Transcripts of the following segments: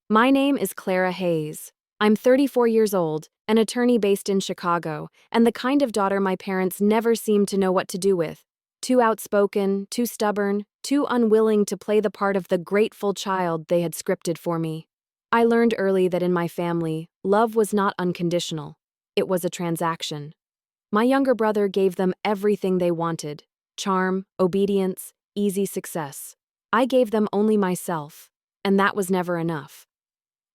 My name is Clara Hayes. I'm 34 years old, an attorney based in Chicago, and the kind of daughter my parents never seemed to know what to do with. Too outspoken, too stubborn, too unwilling to play the part of the grateful child they had scripted for me. I learned early that in my family, love was not unconditional. It was a transaction. My younger brother gave them everything they wanted: charm, obedience, easy success. I gave them only myself, and that was never enough.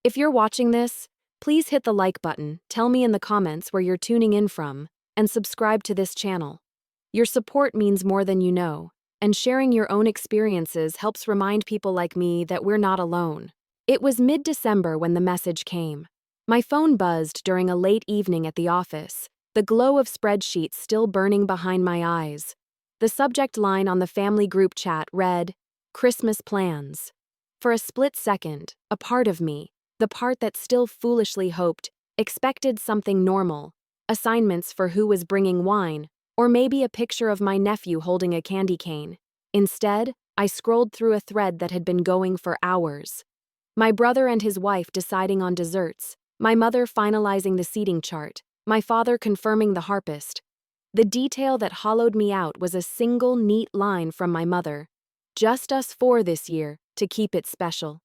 If you're watching this, please hit the like button, tell me in the comments where you're tuning in from, and subscribe to this channel. Your support means more than you know, and sharing your own experiences helps remind people like me that we're not alone. It was mid-December when the message came. My phone buzzed during a late evening at the office, the glow of spreadsheets still burning behind my eyes. The subject line on the family group chat read, "Christmas plans." For a split second, a part of me, the part that still foolishly hoped, expected something normal: assignments for who was bringing wine, or maybe a picture of my nephew holding a candy cane. Instead, I scrolled through a thread that had been going for hours. My brother and his wife deciding on desserts, my mother finalizing the seating chart, my father confirming the harpist. The detail that hollowed me out was a single neat line from my mother: "Just us four this year, to keep it special."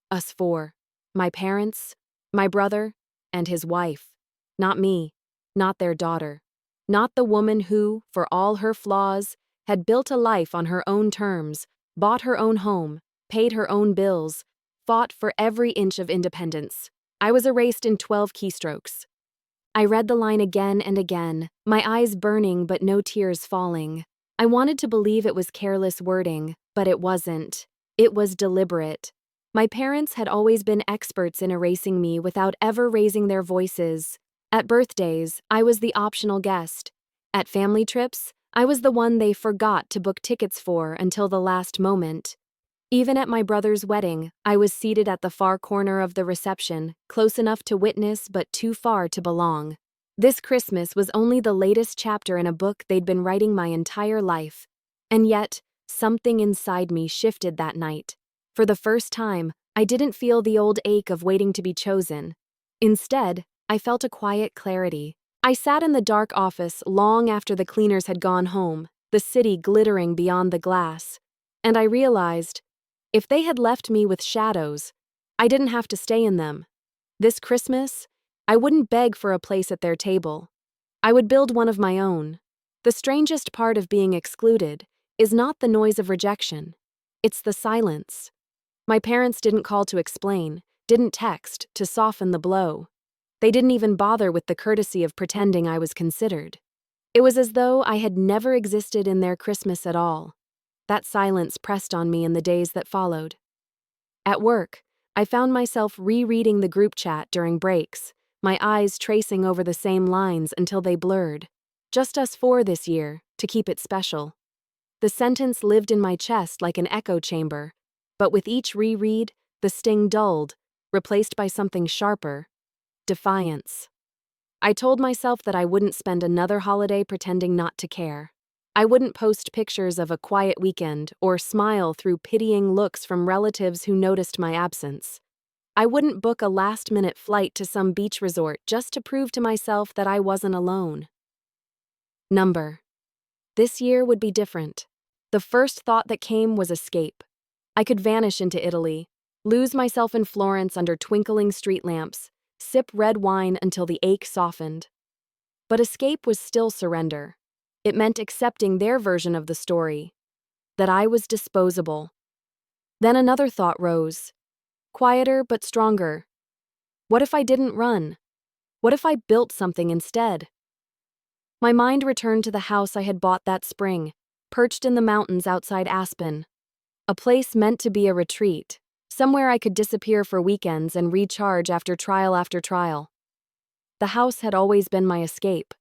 Us four. My parents, my brother, and his wife. Not me, not their daughter. Not the woman who, for all her flaws, had built a life on her own terms, bought her own home, paid her own bills, fought for every inch of independence. I was erased in 12 keystrokes. I read the line again and again, my eyes burning but no tears falling. I wanted to believe it was careless wording, but it wasn't. It was deliberate. My parents had always been experts in erasing me without ever raising their voices. At birthdays, I was the optional guest. At family trips, I was the one they forgot to book tickets for until the last moment. Even at my brother's wedding, I was seated at the far corner of the reception, close enough to witness but too far to belong. This Christmas was only the latest chapter in a book they'd been writing my entire life. And yet, something inside me shifted that night. For the first time, I didn't feel the old ache of waiting to be chosen. Instead, I felt a quiet clarity. I sat in the dark office long after the cleaners had gone home, the city glittering beyond the glass. And I realized, if they had left me with shadows, I didn't have to stay in them. This Christmas, I wouldn't beg for a place at their table. I would build one of my own. The strangest part of being excluded is not the noise of rejection. It's the silence. My parents didn't call to explain, didn't text to soften the blow. They didn't even bother with the courtesy of pretending I was considered. It was as though I had never existed in their Christmas at all. That silence pressed on me in the days that followed. At work, I found myself rereading the group chat during breaks, my eyes tracing over the same lines until they blurred. "Just us four this year, to keep it special." The sentence lived in my chest like an echo chamber, but with each reread, the sting dulled, replaced by something sharper: defiance. I told myself that I wouldn't spend another holiday pretending not to care. I wouldn't post pictures of a quiet weekend or smile through pitying looks from relatives who noticed my absence. I wouldn't book a last-minute flight to some beach resort just to prove to myself that I wasn't alone. Number. This year would be different. The first thought that came was escape. I could vanish into Italy, lose myself in Florence under twinkling street lamps, sip red wine until the ache softened. But escape was still surrender. It meant accepting their version of the story, that I was disposable. Then another thought rose, quieter but stronger. What if I didn't run? What if I built something instead? My mind returned to the house I had bought that spring, perched in the mountains outside Aspen. A place meant to be a retreat, somewhere I could disappear for weekends and recharge after trial. The house had always been my escape.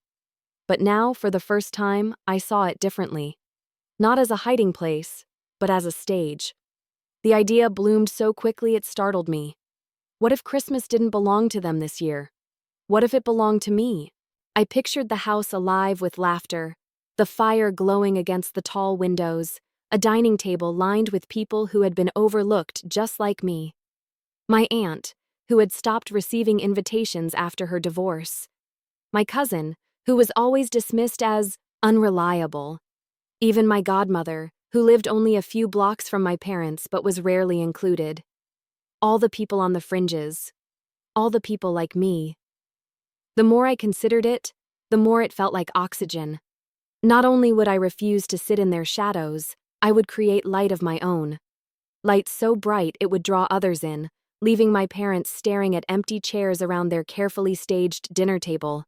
But now, for the first time, I saw it differently. Not as a hiding place, but as a stage. The idea bloomed so quickly it startled me. What if Christmas didn't belong to them this year? What if it belonged to me? I pictured the house alive with laughter, the fire glowing against the tall windows, a dining table lined with people who had been overlooked just like me. My aunt, who had stopped receiving invitations after her divorce. My cousin, who was always dismissed as unreliable. Even my godmother, who lived only a few blocks from my parents but was rarely included. All the people on the fringes. All the people like me. The more I considered it, the more it felt like oxygen. Not only would I refuse to sit in their shadows, I would create light of my own. Light so bright it would draw others in, leaving my parents staring at empty chairs around their carefully staged dinner table.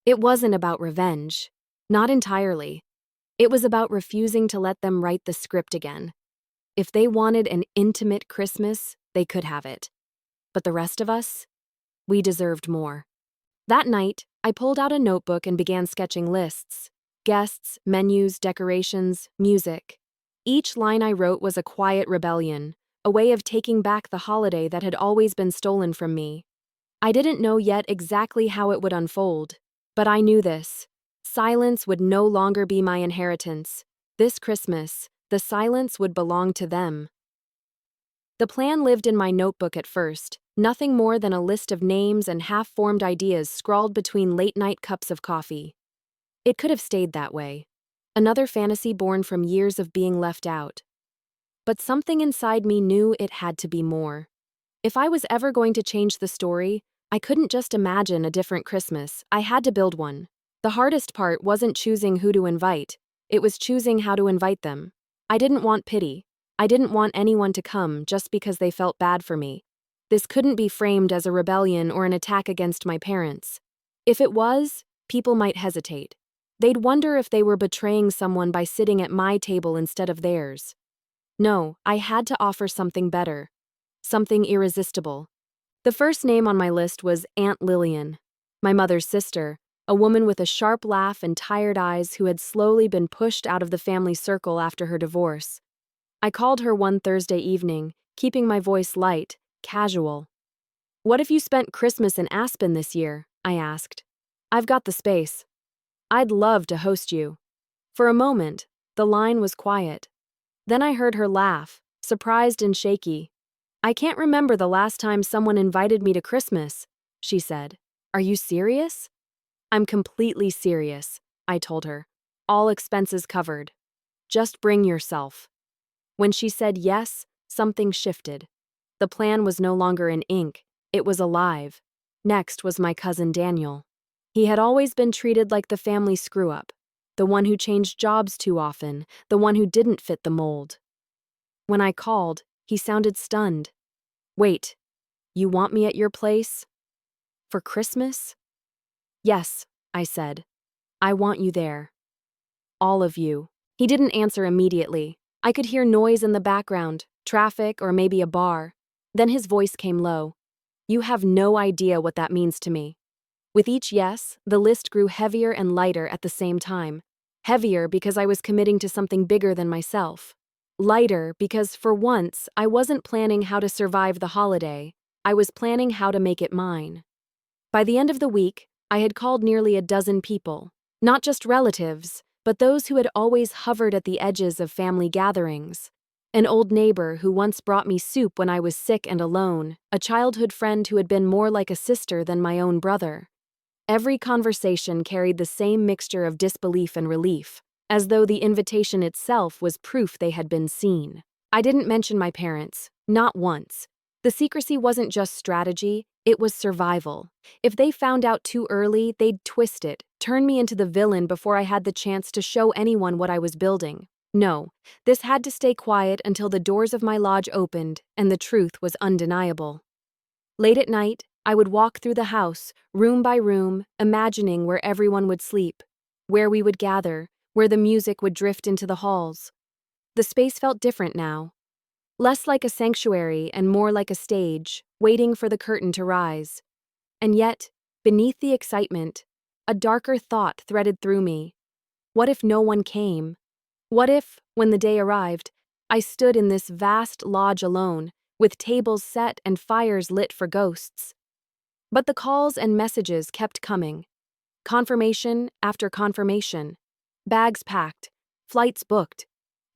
It wasn't about revenge. Not entirely. It was about refusing to let them write the script again. If they wanted an intimate Christmas, they could have it. But the rest of us? We deserved more. That night, I pulled out a notebook and began sketching lists. Guests, menus, decorations, music. Each line I wrote was a quiet rebellion, a way of taking back the holiday that had always been stolen from me. I didn't know yet exactly how it would unfold, but I knew this. Silence would no longer be my inheritance. This Christmas, the silence would belong to them. The plan lived in my notebook at first, nothing more than a list of names and half-formed ideas scrawled between late-night cups of coffee. It could have stayed that way. Another fantasy born from years of being left out. But something inside me knew it had to be more. If I was ever going to change the story, I couldn't just imagine a different Christmas, I had to build one. The hardest part wasn't choosing who to invite, it was choosing how to invite them. I didn't want pity. I didn't want anyone to come just because they felt bad for me. This couldn't be framed as a rebellion or an attack against my parents. If it was, people might hesitate. They'd wonder if they were betraying someone by sitting at my table instead of theirs. No, I had to offer something better. Something irresistible. The first name on my list was Aunt Lillian, my mother's sister, a woman with a sharp laugh and tired eyes who had slowly been pushed out of the family circle after her divorce. I called her one Thursday evening, keeping my voice light, casual. "What if you spent Christmas in Aspen this year?" I asked. "I've got the space. I'd love to host you." For a moment, the line was quiet. Then I heard her laugh, surprised and shaky. "I can't remember the last time someone invited me to Christmas," she said. "Are you serious?" "I'm completely serious," I told her. "All expenses covered. Just bring yourself." When she said yes, something shifted. The plan was no longer in ink, it was alive. Next was my cousin Daniel. He had always been treated like the family screw-up, the one who changed jobs too often, the one who didn't fit the mold. When I called, he sounded stunned. "Wait, you want me at your place? For Christmas?" "Yes," I said. "I want you there. All of you." He didn't answer immediately. I could hear noise in the background, traffic or maybe a bar. Then his voice came low. "You have no idea what that means to me." With each yes, the list grew heavier and lighter at the same time. Heavier because I was committing to something bigger than myself. Lighter because, for once, I wasn't planning how to survive the holiday. I was planning how to make it mine. By the end of the week, I had called nearly a dozen people. Not just relatives, but those who had always hovered at the edges of family gatherings. An old neighbor who once brought me soup when I was sick and alone, a childhood friend who had been more like a sister than my own brother. Every conversation carried the same mixture of disbelief and relief, as though the invitation itself was proof they had been seen. I didn't mention my parents, not once. The secrecy wasn't just strategy, it was survival. If they found out too early, they'd twist it, turn me into the villain before I had the chance to show anyone what I was building. No, this had to stay quiet until the doors of my lodge opened and the truth was undeniable. Late at night, I would walk through the house, room by room, imagining where everyone would sleep, where we would gather, where the music would drift into the halls. The space felt different now. Less like a sanctuary and more like a stage, waiting for the curtain to rise. And yet, beneath the excitement, a darker thought threaded through me. What if no one came? What if, when the day arrived, I stood in this vast lodge alone, with tables set and fires lit for ghosts? But the calls and messages kept coming. Confirmation after confirmation. Bags packed, flights booked.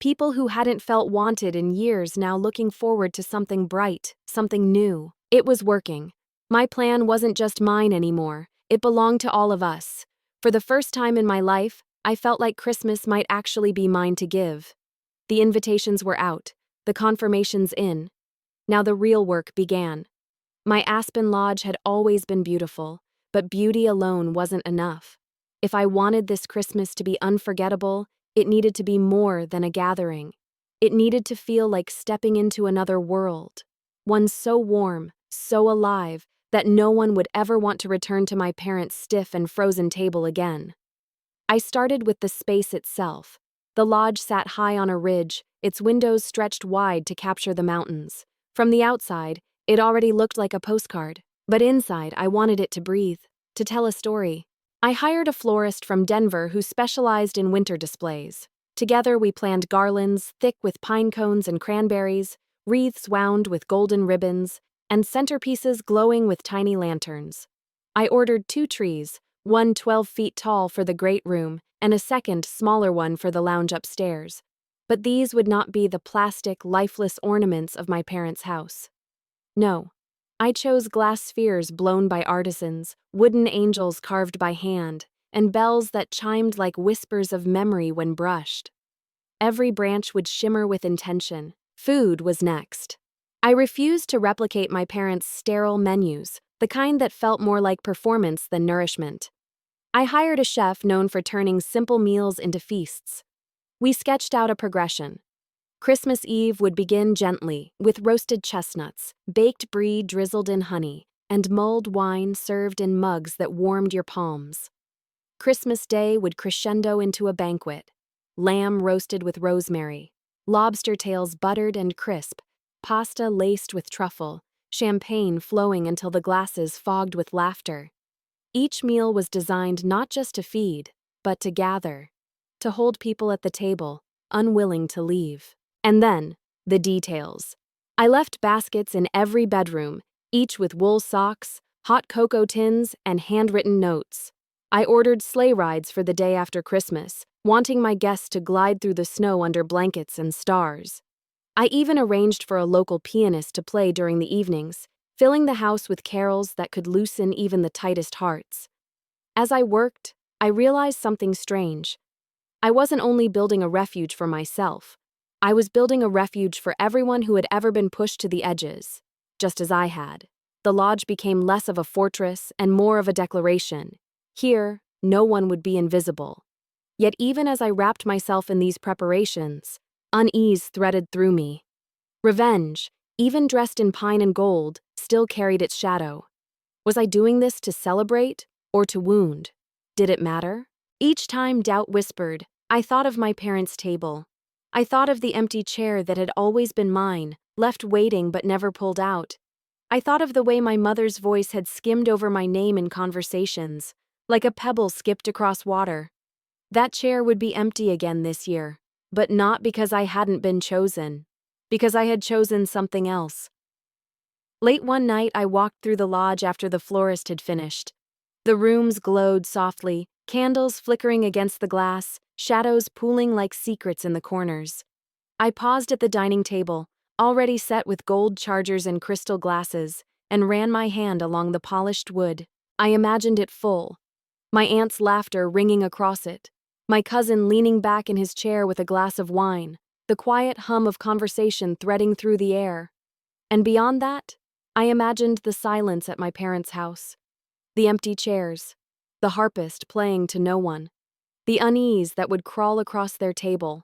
People who hadn't felt wanted in years now looking forward to something bright, something new. It was working. My plan wasn't just mine anymore, it belonged to all of us. For the first time in my life, I felt like Christmas might actually be mine to give. The invitations were out, the confirmations in. Now the real work began. My Aspen Lodge had always been beautiful, but beauty alone wasn't enough. If I wanted this Christmas to be unforgettable, it needed to be more than a gathering. It needed to feel like stepping into another world. One so warm, so alive, that no one would ever want to return to my parents' stiff and frozen table again. I started with the space itself. The lodge sat high on a ridge, its windows stretched wide to capture the mountains. From the outside, it already looked like a postcard. But inside, I wanted it to breathe, to tell a story. I hired a florist from Denver who specialized in winter displays. Together, we planned garlands thick with pine cones and cranberries, wreaths wound with golden ribbons, and centerpieces glowing with tiny lanterns. I ordered 2 trees, one 12 feet tall for the great room, and a second, smaller one for the lounge upstairs. But these would not be the plastic, lifeless ornaments of my parents' house. No. I chose glass spheres blown by artisans, wooden angels carved by hand, and bells that chimed like whispers of memory when brushed. Every branch would shimmer with intention. Food was next. I refused to replicate my parents' sterile menus, the kind that felt more like performance than nourishment. I hired a chef known for turning simple meals into feasts. We sketched out a progression. Christmas Eve would begin gently, with roasted chestnuts, baked brie drizzled in honey, and mulled wine served in mugs that warmed your palms. Christmas Day would crescendo into a banquet. Lamb roasted with rosemary, lobster tails buttered and crisp, pasta laced with truffle, champagne flowing until the glasses fogged with laughter. Each meal was designed not just to feed, but to gather, to hold people at the table, unwilling to leave. And then, the details. I left baskets in every bedroom, each with wool socks, hot cocoa tins, and handwritten notes. I ordered sleigh rides for the day after Christmas, wanting my guests to glide through the snow under blankets and stars. I even arranged for a local pianist to play during the evenings, filling the house with carols that could loosen even the tightest hearts. As I worked, I realized something strange. I wasn't only building a refuge for myself. I was building a refuge for everyone who had ever been pushed to the edges, just as I had. The lodge became less of a fortress and more of a declaration. Here, no one would be invisible. Yet even as I wrapped myself in these preparations, unease threaded through me. Revenge, even dressed in pine and gold, still carried its shadow. Was I doing this to celebrate or to wound? Did it matter? Each time doubt whispered, I thought of my parents' table. I thought of the empty chair that had always been mine, left waiting but never pulled out. I thought of the way my mother's voice had skimmed over my name in conversations, like a pebble skipped across water. That chair would be empty again this year, but not because I hadn't been chosen, because I had chosen something else. Late one night, I walked through the lodge after the florist had finished. The rooms glowed softly, candles flickering against the glass, shadows pooling like secrets in the corners. I paused at the dining table, already set with gold chargers and crystal glasses, and ran my hand along the polished wood. I imagined it full, my aunt's laughter ringing across it, my cousin leaning back in his chair with a glass of wine, the quiet hum of conversation threading through the air. And beyond that, I imagined the silence at my parents' house, the empty chairs, the harpist playing to no one, the unease that would crawl across their table.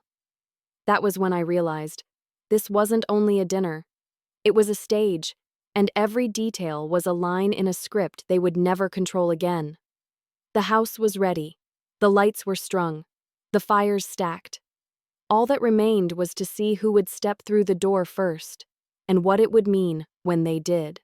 That was when I realized this wasn't only a dinner. It was a stage, and every detail was a line in a script they would never control again. The house was ready. The lights were strung. The fires stacked. All that remained was to see who would step through the door first, and what it would mean when they did.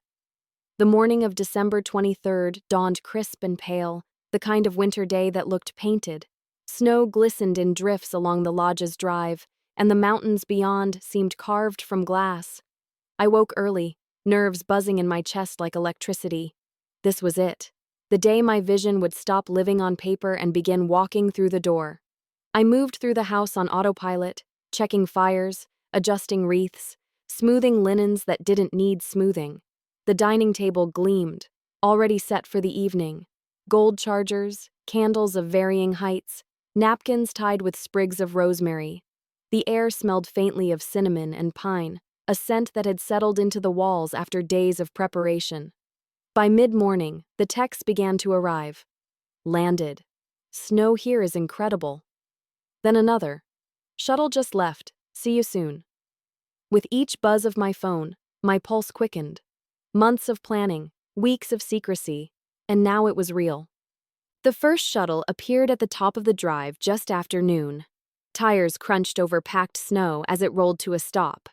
The morning of December 23rd dawned crisp and pale, the kind of winter day that looked painted. Snow glistened in drifts along the lodge's drive, and the mountains beyond seemed carved from glass. I woke early, nerves buzzing in my chest like electricity. This was it. The day my vision would stop living on paper and begin walking through the door. I moved through the house on autopilot, checking fires, adjusting wreaths, smoothing linens that didn't need smoothing. The dining table gleamed, already set for the evening. Gold chargers, candles of varying heights, napkins tied with sprigs of rosemary. The air smelled faintly of cinnamon and pine, a scent that had settled into the walls after days of preparation. By mid-morning, the texts began to arrive. Landed. Snow here is incredible. Then another. Shuttle just left. See you soon. With each buzz of my phone, my pulse quickened. Months of planning, weeks of secrecy, and now it was real. The first shuttle appeared at the top of the drive just after noon. Tires crunched over packed snow as it rolled to a stop.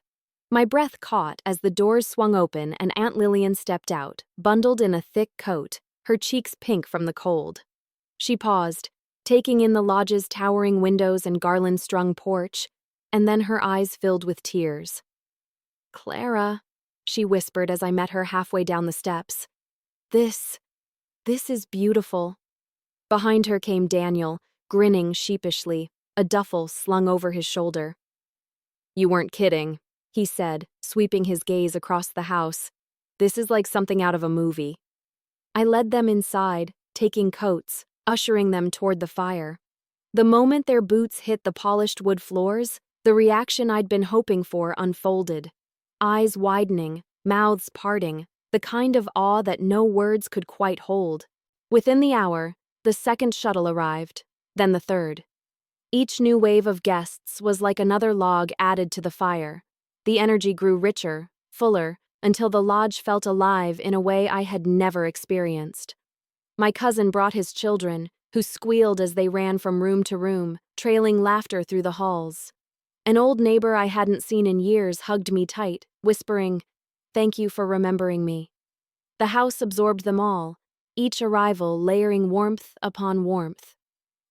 My breath caught as the doors swung open and Aunt Lillian stepped out, bundled in a thick coat, her cheeks pink from the cold. She paused, taking in the lodge's towering windows and garland-strung porch, and then her eyes filled with tears. "Clara," she whispered as I met her halfway down the steps. This is beautiful." Behind her came Daniel, grinning sheepishly, a duffel slung over his shoulder. "You weren't kidding," he said, sweeping his gaze across the house. "This is like something out of a movie." I led them inside, taking coats, ushering them toward the fire. The moment their boots hit the polished wood floors, the reaction I'd been hoping for unfolded. Eyes widening, mouths parting, the kind of awe that no words could quite hold. Within the hour, the second shuttle arrived, then the third. Each new wave of guests was like another log added to the fire. The energy grew richer, fuller, until the lodge felt alive in a way I had never experienced. My cousin brought his children, who squealed as they ran from room to room, trailing laughter through the halls. An old neighbor I hadn't seen in years hugged me tight, whispering, "Thank you for remembering me." The house absorbed them all, each arrival layering warmth upon warmth.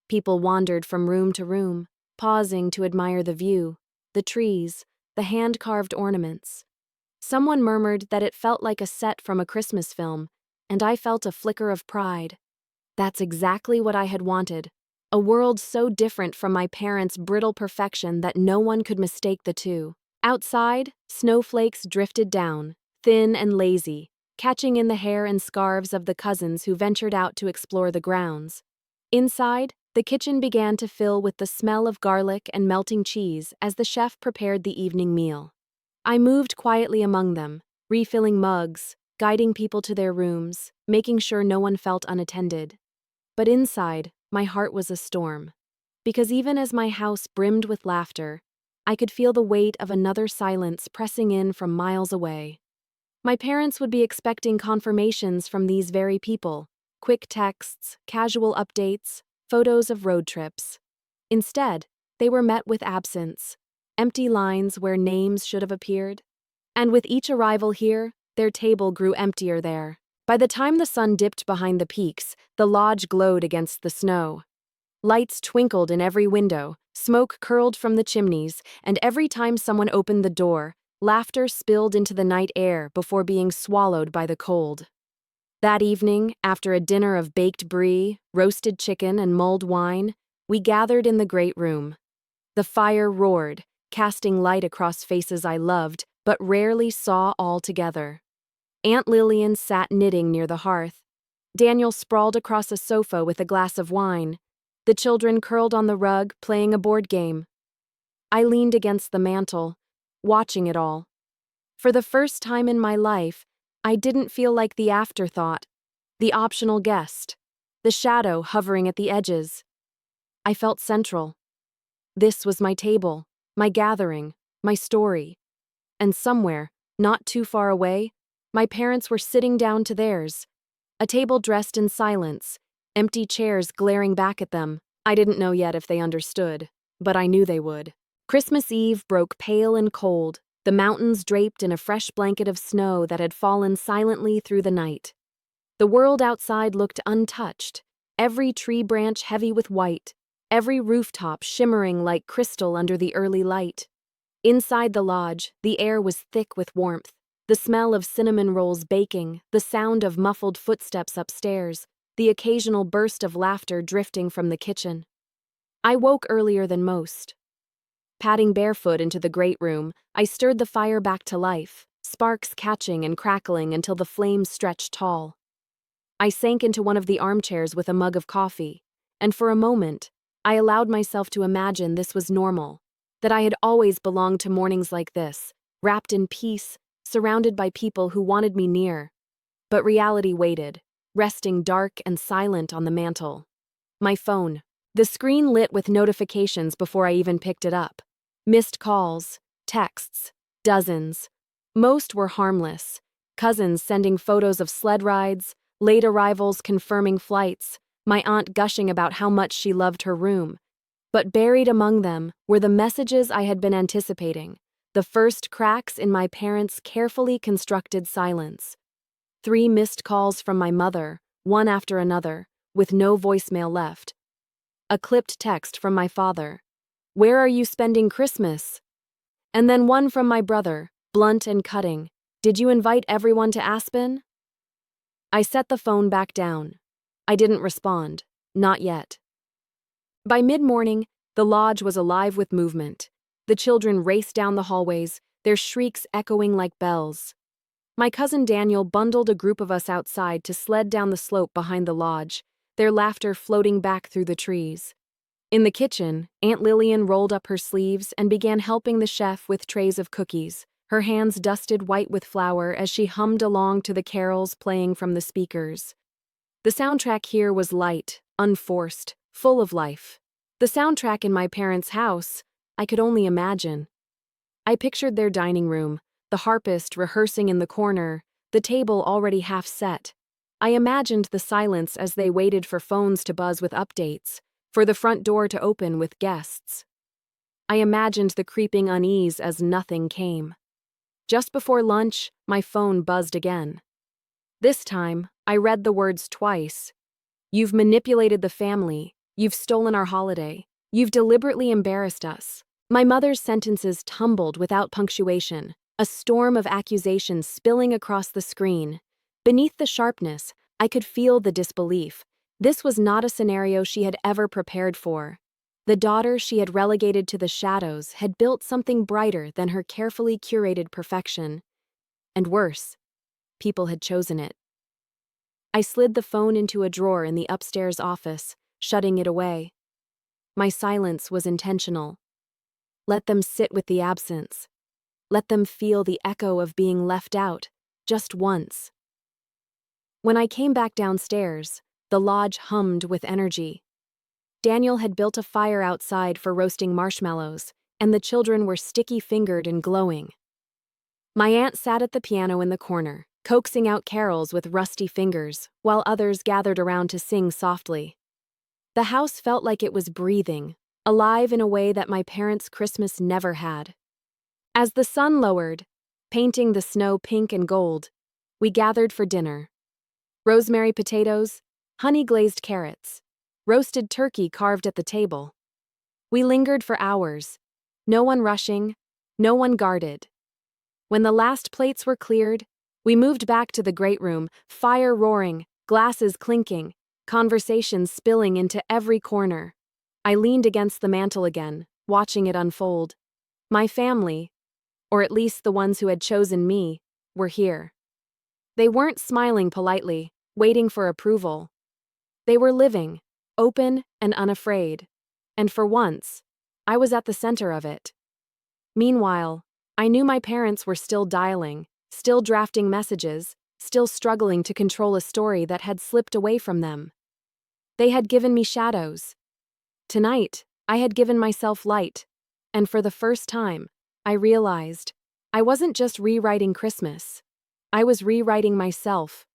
People wandered from room to room, pausing to admire the view, the trees, the hand-carved ornaments. Someone murmured that it felt like a set from a Christmas film, and I felt a flicker of pride. That's exactly what I had wanted, a world so different from my parents' brittle perfection that no one could mistake the two. Outside, snowflakes drifted down, thin and lazy, catching in the hair and scarves of the cousins who ventured out to explore the grounds. Inside, the kitchen began to fill with the smell of garlic and melting cheese as the chef prepared the evening meal. I moved quietly among them, refilling mugs, guiding people to their rooms, making sure no one felt unattended. But inside, my heart was a storm. Because even as my house brimmed with laughter, I could feel the weight of another silence pressing in from miles away. My parents would be expecting confirmations from these very people, quick texts, casual updates, photos of road trips. Instead, they were met with absence, empty lines where names should have appeared. And with each arrival here, their table grew emptier there. By the time the sun dipped behind the peaks, the lodge glowed against the snow. Lights twinkled in every window, smoke curled from the chimneys, and every time someone opened the door, laughter spilled into the night air before being swallowed by the cold. That evening, after a dinner of baked brie, roasted chicken, and mulled wine, we gathered in the great room. The fire roared, casting light across faces I loved, but rarely saw all together. Aunt Lillian sat knitting near the hearth. Daniel sprawled across a sofa with a glass of wine. The children curled on the rug, playing a board game. I leaned against the mantel, watching it all. For the first time in my life, I didn't feel like the afterthought, the optional guest, the shadow hovering at the edges. I felt central. This was my table, my gathering, my story. And somewhere, not too far away, my parents were sitting down to theirs. A table dressed in silence, empty chairs glaring back at them. I didn't know yet if they understood, but I knew they would. Christmas Eve broke pale and cold, the mountains draped in a fresh blanket of snow that had fallen silently through the night. The world outside looked untouched, every tree branch heavy with white, every rooftop shimmering like crystal under the early light. Inside the lodge, the air was thick with warmth, the smell of cinnamon rolls baking, the sound of muffled footsteps upstairs, the occasional burst of laughter drifting from the kitchen. I woke earlier than most. Padding barefoot into the great room, I stirred the fire back to life, sparks catching and crackling until the flames stretched tall. I sank into one of the armchairs with a mug of coffee, and for a moment, I allowed myself to imagine this was normal, that I had always belonged to mornings like this, wrapped in peace, surrounded by people who wanted me near. But reality waited, resting dark and silent on the mantel. My phone. The screen lit with notifications before I even picked it up. Missed calls, texts, dozens. Most were harmless. Cousins sending photos of sled rides, late arrivals confirming flights, my aunt gushing about how much she loved her room. But buried among them were the messages I had been anticipating, the first cracks in my parents' carefully constructed silence. 3 missed calls from my mother, one after another, with no voicemail left. A clipped text from my father. "Where are you spending Christmas?" And then one from my brother, blunt and cutting. "Did you invite everyone to Aspen?" I set the phone back down. I didn't respond. Not yet. By mid-morning, the lodge was alive with movement. The children raced down the hallways, their shrieks echoing like bells. My cousin Daniel bundled a group of us outside to sled down the slope behind the lodge, their laughter floating back through the trees. In the kitchen, Aunt Lillian rolled up her sleeves and began helping the chef with trays of cookies, her hands dusted white with flour as she hummed along to the carols playing from the speakers. The soundtrack here was light, unforced, full of life. The soundtrack in my parents' house, I could only imagine. I pictured their dining room, the harpist rehearsing in the corner, the table already half set. I imagined the silence as they waited for phones to buzz with updates, for the front door to open with guests. I imagined the creeping unease as nothing came. Just before lunch, my phone buzzed again. This time, I read the words twice. "You've manipulated the family. You've stolen our holiday. You've deliberately embarrassed us." My mother's sentences tumbled without punctuation, a storm of accusations spilling across the screen. Beneath the sharpness, I could feel the disbelief. This was not a scenario she had ever prepared for. The daughter she had relegated to the shadows had built something brighter than her carefully curated perfection. And worse, people had chosen it. I slid the phone into a drawer in the upstairs office, shutting it away. My silence was intentional. Let them sit with the absence. Let them feel the echo of being left out, just once. When I came back downstairs, the lodge hummed with energy. Daniel had built a fire outside for roasting marshmallows, and the children were sticky-fingered and glowing. My aunt sat at the piano in the corner, coaxing out carols with rusty fingers, while others gathered around to sing softly. The house felt like it was breathing, alive in a way that my parents' Christmas never had. As the sun lowered, painting the snow pink and gold, we gathered for dinner. Rosemary potatoes, honey-glazed carrots, roasted turkey carved at the table. We lingered for hours, no one rushing, no one guarded. When the last plates were cleared, we moved back to the great room, fire roaring, glasses clinking, conversations spilling into every corner. I leaned against the mantel again, watching it unfold. My family, or at least the ones who had chosen me, were here. They weren't smiling politely, waiting for approval. They were living, open and unafraid. And for once, I was at the center of it. Meanwhile, I knew my parents were still dialing, still drafting messages, still struggling to control a story that had slipped away from them. They had given me shadows. Tonight, I had given myself light, and for the first time, I realized I wasn't just rewriting Christmas. I was rewriting myself.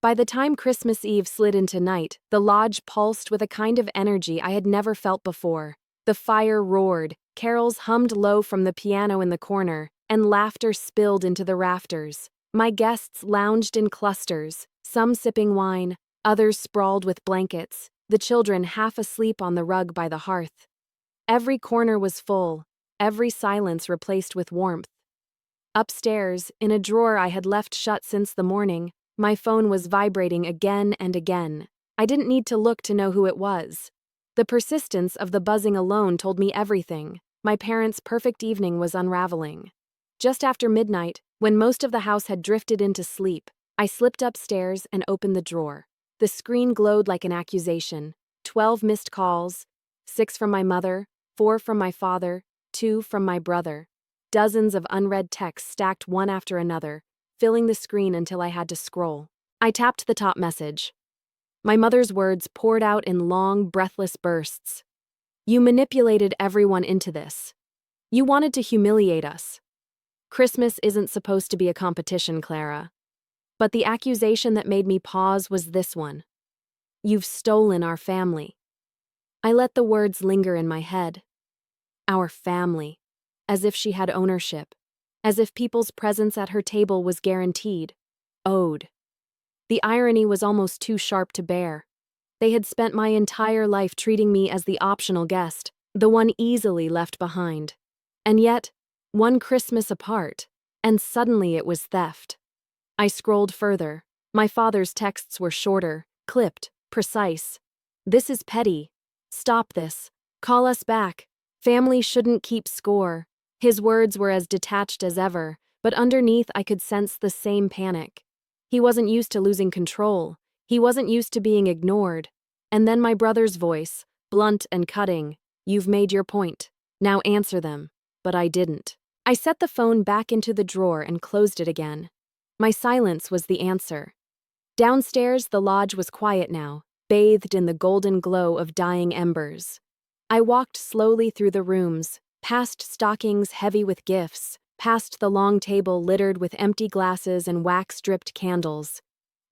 By the time Christmas Eve slid into night, the lodge pulsed with a kind of energy I had never felt before. The fire roared, carols hummed low from the piano in the corner, and laughter spilled into the rafters. My guests lounged in clusters, some sipping wine, others sprawled with blankets, the children half asleep on the rug by the hearth. Every corner was full, every silence replaced with warmth. Upstairs, in a drawer I had left shut since the morning, my phone was vibrating again and again. I didn't need to look to know who it was. The persistence of the buzzing alone told me everything. My parents' perfect evening was unraveling. Just after midnight, when most of the house had drifted into sleep, I slipped upstairs and opened the drawer. The screen glowed like an accusation. 12 missed calls, 6 from my mother, 4 from my father, 2 from my brother. Dozens of unread texts stacked one after another, filling the screen until I had to scroll. I tapped the top message. My mother's words poured out in long, breathless bursts. "You manipulated everyone into this. You wanted to humiliate us. Christmas isn't supposed to be a competition, Clara." But the accusation that made me pause was this one. "You've stolen our family." I let the words linger in my head. Our family. As if she had ownership. As if people's presence at her table was guaranteed. Owed. The irony was almost too sharp to bear. They had spent my entire life treating me as the optional guest, the one easily left behind. And yet, one Christmas apart, and suddenly it was theft. I scrolled further. My father's texts were shorter, clipped, precise. "This is petty. Stop this. Call us back. Family shouldn't keep score." His words were as detached as ever, but underneath I could sense the same panic. He wasn't used to losing control. He wasn't used to being ignored. And then my brother's voice, blunt and cutting. "You've made your point. Now answer them." But I didn't. I set the phone back into the drawer and closed it again. My silence was the answer. Downstairs, the lodge was quiet now, bathed in the golden glow of dying embers. I walked slowly through the rooms, past stockings heavy with gifts, past the long table littered with empty glasses and wax-dripped candles.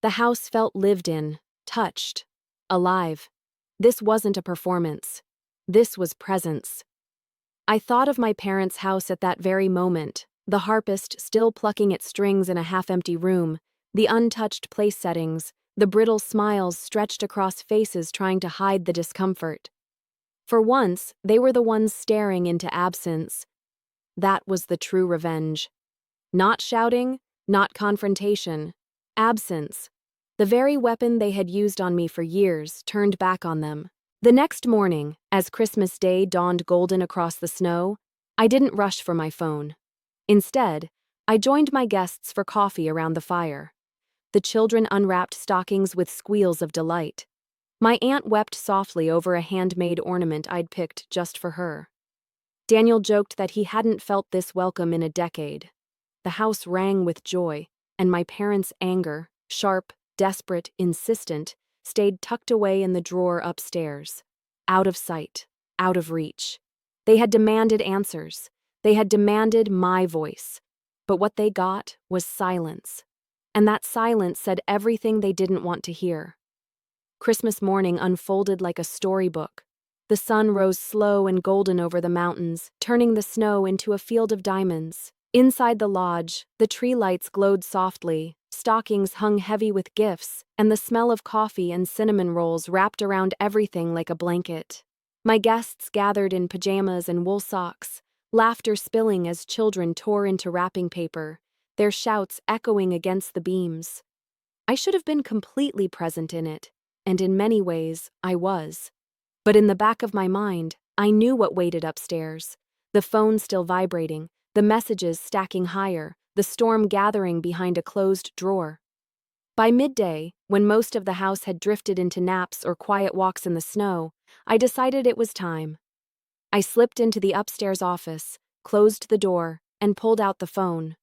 The house felt lived in, touched, alive. This wasn't a performance. This was presence. I thought of my parents' house at that very moment, the harpist still plucking at strings in a half-empty room, the untouched place settings, the brittle smiles stretched across faces trying to hide the discomfort. For once, they were the ones staring into absence. That was the true revenge. Not shouting, not confrontation. Absence. The very weapon they had used on me for years turned back on them. The next morning, as Christmas Day dawned golden across the snow, I didn't rush for my phone. Instead, I joined my guests for coffee around the fire. The children unwrapped stockings with squeals of delight. My aunt wept softly over a handmade ornament I'd picked just for her. Daniel joked that he hadn't felt this welcome in a decade. The house rang with joy, and my parents' anger, sharp, desperate, insistent, stayed tucked away in the drawer upstairs. Out of sight, out of reach. They had demanded answers. They had demanded my voice. But what they got was silence. And that silence said everything they didn't want to hear. Christmas morning unfolded like a storybook. The sun rose slow and golden over the mountains, turning the snow into a field of diamonds. Inside the lodge, the tree lights glowed softly, stockings hung heavy with gifts, and the smell of coffee and cinnamon rolls wrapped around everything like a blanket. My guests gathered in pajamas and wool socks, laughter spilling as children tore into wrapping paper, their shouts echoing against the beams. I should have been completely present in it, and in many ways, I was. But in the back of my mind, I knew what waited upstairs. The phone still vibrating, the messages stacking higher, the storm gathering behind a closed drawer. By midday, when most of the house had drifted into naps or quiet walks in the snow, I decided it was time. I slipped into the upstairs office, closed the door, and pulled out the phone.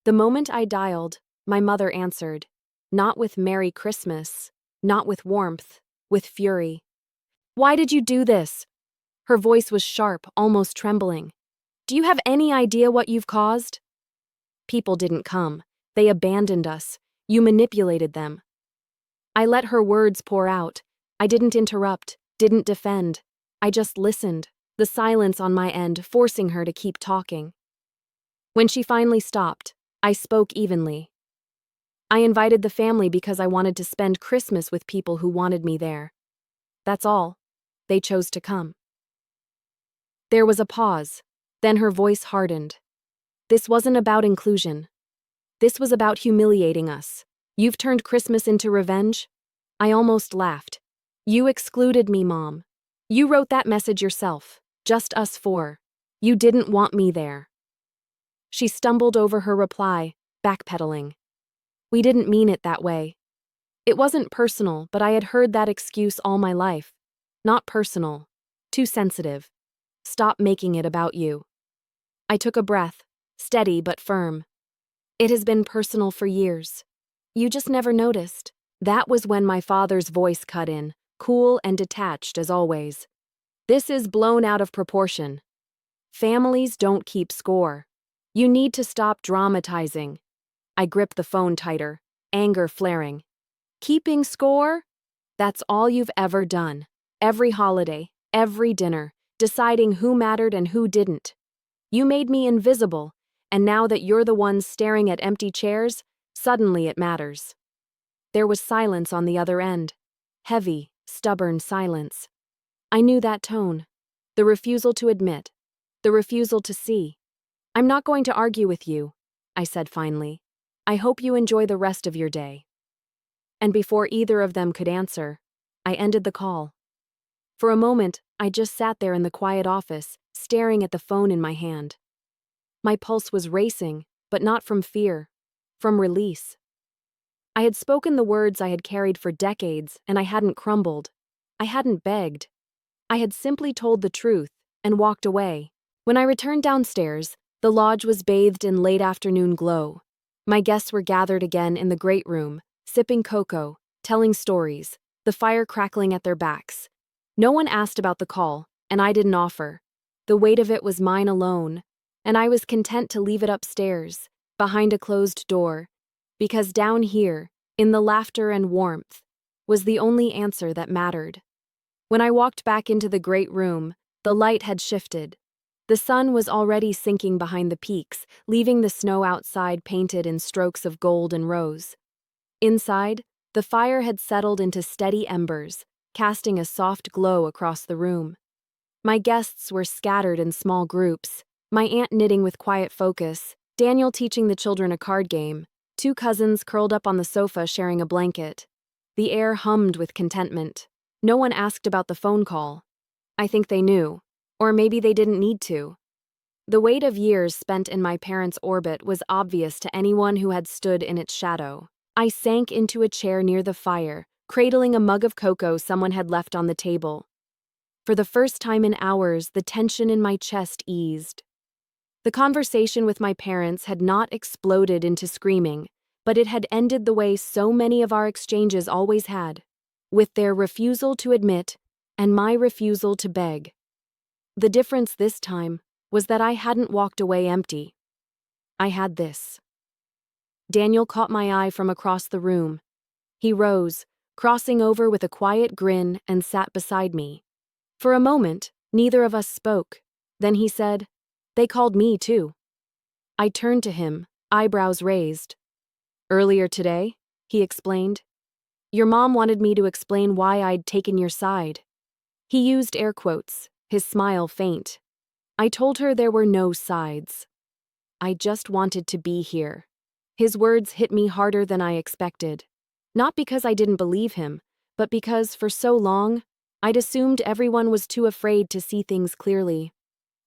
The moment I dialed, my mother answered, not with "Merry Christmas," not with warmth, with fury. "Why did you do this?" Her voice was sharp, almost trembling. "Do you have any idea what you've caused?" "People didn't come. They abandoned us. You manipulated them." I let her words pour out. I didn't interrupt, didn't defend. I just listened, the silence on my end forcing her to keep talking. When she finally stopped, I spoke evenly. "I invited the family because I wanted to spend Christmas with people who wanted me there. That's all. They chose to come." There was a pause. Then her voice hardened. "This wasn't about inclusion. This was about humiliating us. You've turned Christmas into revenge?" I almost laughed. "You excluded me, Mom. You wrote that message yourself. Just us four." You didn't want me there." She stumbled over her reply, backpedaling. "We didn't mean it that way." It wasn't personal, but I had heard that excuse all my life. Not personal. Too sensitive. Stop making it about you. I took a breath, steady but firm. It has been personal for years. You just never noticed. That was when my father's voice cut in, cool and detached as always. "This is blown out of proportion. Families don't keep score. You need to stop dramatizing." I gripped the phone tighter, anger flaring. "Keeping score? That's all you've ever done. Every holiday, every dinner, deciding who mattered and who didn't. You made me invisible, and now that you're the one staring at empty chairs, suddenly it matters." There was silence on the other end. Heavy, stubborn silence. I knew that tone. The refusal to admit. The refusal to see. "I'm not going to argue with you," I said finally. "I hope you enjoy the rest of your day." And before either of them could answer, I ended the call. For a moment, I just sat there in the quiet office, staring at the phone in my hand. My pulse was racing, but not from fear, from release. I had spoken the words I had carried for decades, and I hadn't crumbled. I hadn't begged. I had simply told the truth and walked away. When I returned downstairs, the lodge was bathed in late afternoon glow. My guests were gathered again in the great room, sipping cocoa, telling stories, the fire crackling at their backs. No one asked about the call, and I didn't offer. The weight of it was mine alone, and I was content to leave it upstairs, behind a closed door, because down here, in the laughter and warmth, was the only answer that mattered. When I walked back into the great room, the light had shifted. The sun was already sinking behind the peaks, leaving the snow outside painted in strokes of gold and rose. Inside, the fire had settled into steady embers, casting a soft glow across the room. My guests were scattered in small groups, my aunt knitting with quiet focus, Daniel teaching the children a card game, two cousins curled up on the sofa sharing a blanket. The air hummed with contentment. No one asked about the phone call. I think they knew, or maybe they didn't need to. The weight of years spent in my parents' orbit was obvious to anyone who had stood in its shadow. I sank into a chair near the fire, cradling a mug of cocoa someone had left on the table. For the first time in hours, the tension in my chest eased. The conversation with my parents had not exploded into screaming, but it had ended the way so many of our exchanges always had, with their refusal to admit and my refusal to beg. The difference this time was that I hadn't walked away empty. I had this. Daniel caught my eye from across the room. He rose, crossing over with a quiet grin, and sat beside me. For a moment, neither of us spoke. Then he said, "They called me, too." I turned to him, eyebrows raised. "Earlier today," he explained, "your mom wanted me to explain why I'd taken your side." He used air quotes, his smile faint. "I told her there were no sides. I just wanted to be here." His words hit me harder than I expected. Not because I didn't believe him, but because, for so long, I'd assumed everyone was too afraid to see things clearly.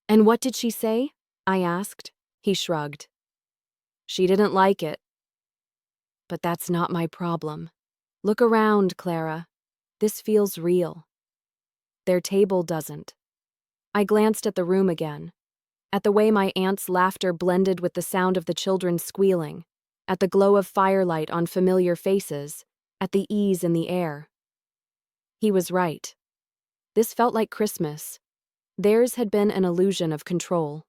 "And what did she say?" I asked. He shrugged. "She didn't like it." "But that's not my problem. Look around, Clara. This feels real. Their table doesn't." I glanced at the room again, at the way my aunt's laughter blended with the sound of the children squealing, at the glow of firelight on familiar faces, at the ease in the air. He was right. This felt like Christmas. Theirs had been an illusion of control.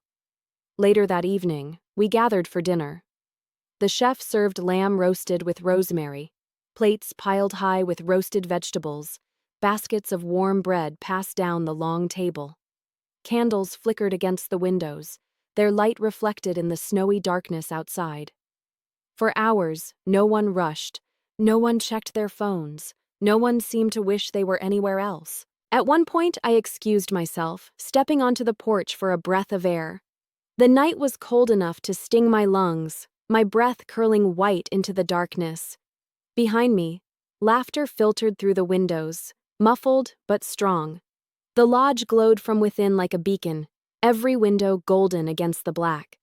Later that evening, we gathered for dinner. The chef served lamb roasted with rosemary, plates piled high with roasted vegetables, baskets of warm bread passed down the long table. Candles flickered against the windows, their light reflected in the snowy darkness outside. For hours, no one rushed, no one checked their phones, no one seemed to wish they were anywhere else. At one point, I excused myself, stepping onto the porch for a breath of air. The night was cold enough to sting my lungs, my breath curling white into the darkness. Behind me, laughter filtered through the windows, muffled but strong. The lodge glowed from within like a beacon, every window golden against the black.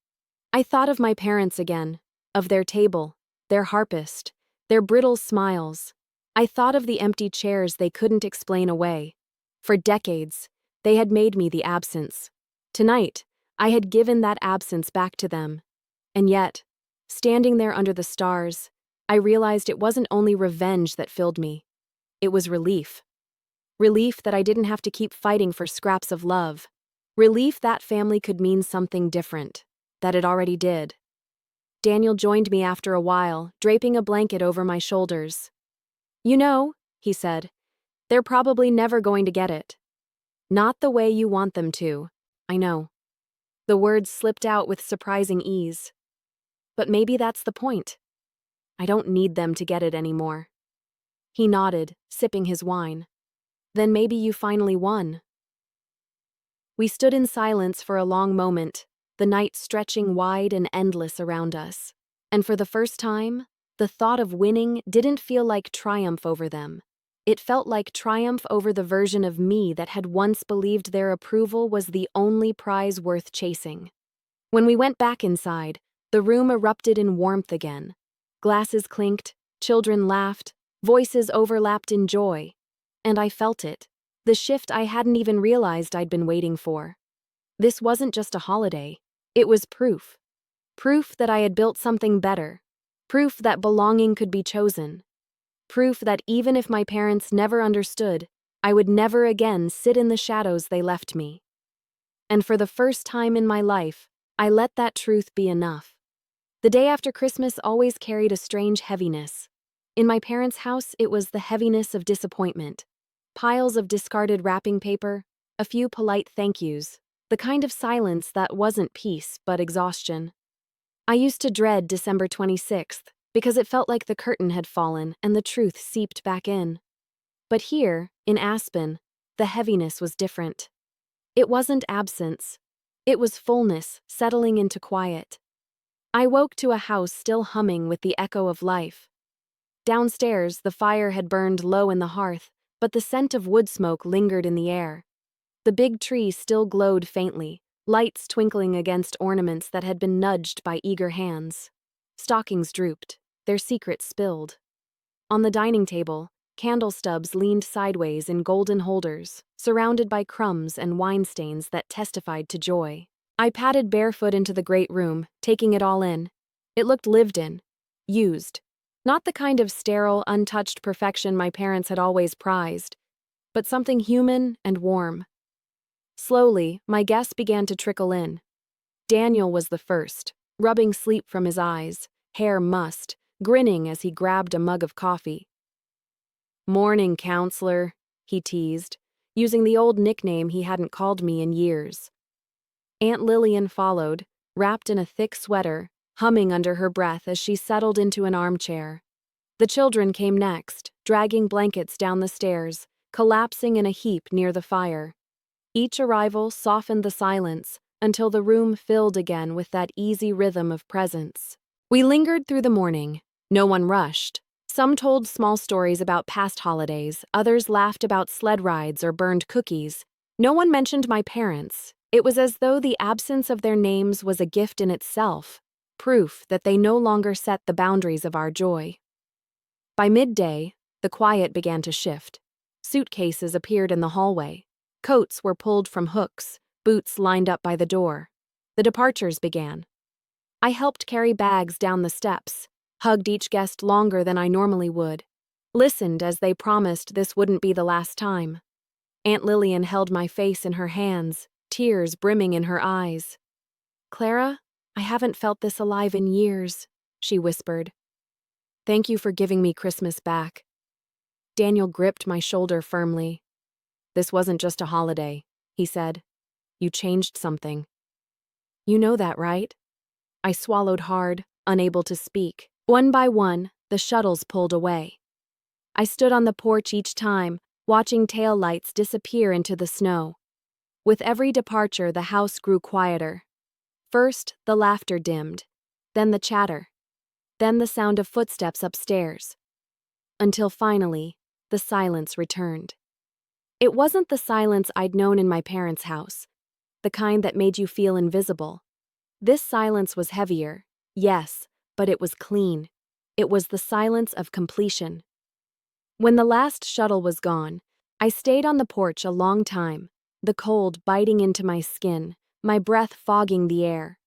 I thought of my parents again, of their table, their harpist, their brittle smiles. I thought of the empty chairs they couldn't explain away. For decades, they had made me the absence. Tonight, I had given that absence back to them. And yet, standing there under the stars, I realized it wasn't only revenge that filled me. It was relief. Relief that I didn't have to keep fighting for scraps of love. Relief that family could mean something different, that it already did. Daniel joined me after a while, draping a blanket over my shoulders. "You know," he said, "they're probably never going to get it. Not the way you want them to, I know." The words slipped out with surprising ease. But maybe that's the point. I don't need them to get it anymore. He nodded, sipping his wine. Then maybe you finally won. We stood in silence for a long moment, the night stretching wide and endless around us. And for the first time, the thought of winning didn't feel like triumph over them. It felt like triumph over the version of me that had once believed their approval was the only prize worth chasing. When we went back inside, the room erupted in warmth again. Glasses clinked, children laughed, voices overlapped in joy. And I felt it. The shift I hadn't even realized I'd been waiting for. This wasn't just a holiday. It was proof. Proof that I had built something better. Proof that belonging could be chosen. Proof that even if my parents never understood, I would never again sit in the shadows they left me. And for the first time in my life, I let that truth be enough. The day after Christmas always carried a strange heaviness. In my parents' house, it was the heaviness of disappointment. Piles of discarded wrapping paper, a few polite thank yous, the kind of silence that wasn't peace but exhaustion. I used to dread December 26th because it felt like the curtain had fallen and the truth seeped back in. But here, in Aspen, the heaviness was different. It wasn't absence. It was fullness settling into quiet. I woke to a house still humming with the echo of life. Downstairs, the fire had burned low in the hearth, but the scent of wood smoke lingered in the air. The big tree still glowed faintly, lights twinkling against ornaments that had been nudged by eager hands. Stockings drooped, their secrets spilled. On the dining table, candle stubs leaned sideways in golden holders, surrounded by crumbs and wine stains that testified to joy. I padded barefoot into the great room, taking it all in. It looked lived in, used. Not the kind of sterile, untouched perfection my parents had always prized, but something human and warm. Slowly, my guests began to trickle in. Daniel was the first, rubbing sleep from his eyes, hair mussed, grinning as he grabbed a mug of coffee. "Morning, counselor," he teased, using the old nickname he hadn't called me in years. Aunt Lillian followed, wrapped in a thick sweater, humming under her breath as she settled into an armchair. The children came next, dragging blankets down the stairs, collapsing in a heap near the fire. Each arrival softened the silence until the room filled again with that easy rhythm of presence. We lingered through the morning. No one rushed. Some told small stories about past holidays, others laughed about sled rides or burned cookies. No one mentioned my parents. It was as though the absence of their names was a gift in itself, proof that they no longer set the boundaries of our joy. By midday, the quiet began to shift. Suitcases appeared in the hallway. Coats were pulled from hooks, boots lined up by the door. The departures began. I helped carry bags down the steps, hugged each guest longer than I normally would, listened as they promised this wouldn't be the last time. Aunt Lillian held my face in her hands, tears brimming in her eyes. "Clara, I haven't felt this alive in years," she whispered. "Thank you for giving me Christmas back." Daniel gripped my shoulder firmly. "This wasn't just a holiday," he said. "You changed something." "You know that, right?" I swallowed hard, unable to speak. One by one, the shuttles pulled away. I stood on the porch each time, watching taillights disappear into the snow. With every departure, the house grew quieter. First, the laughter dimmed, then the chatter, then the sound of footsteps upstairs, until finally, the silence returned. It wasn't the silence I'd known in my parents' house, the kind that made you feel invisible. This silence was heavier, yes, but it was clean. It was the silence of completion. When the last shuttle was gone, I stayed on the porch a long time, the cold biting into my skin, my breath fogging the air.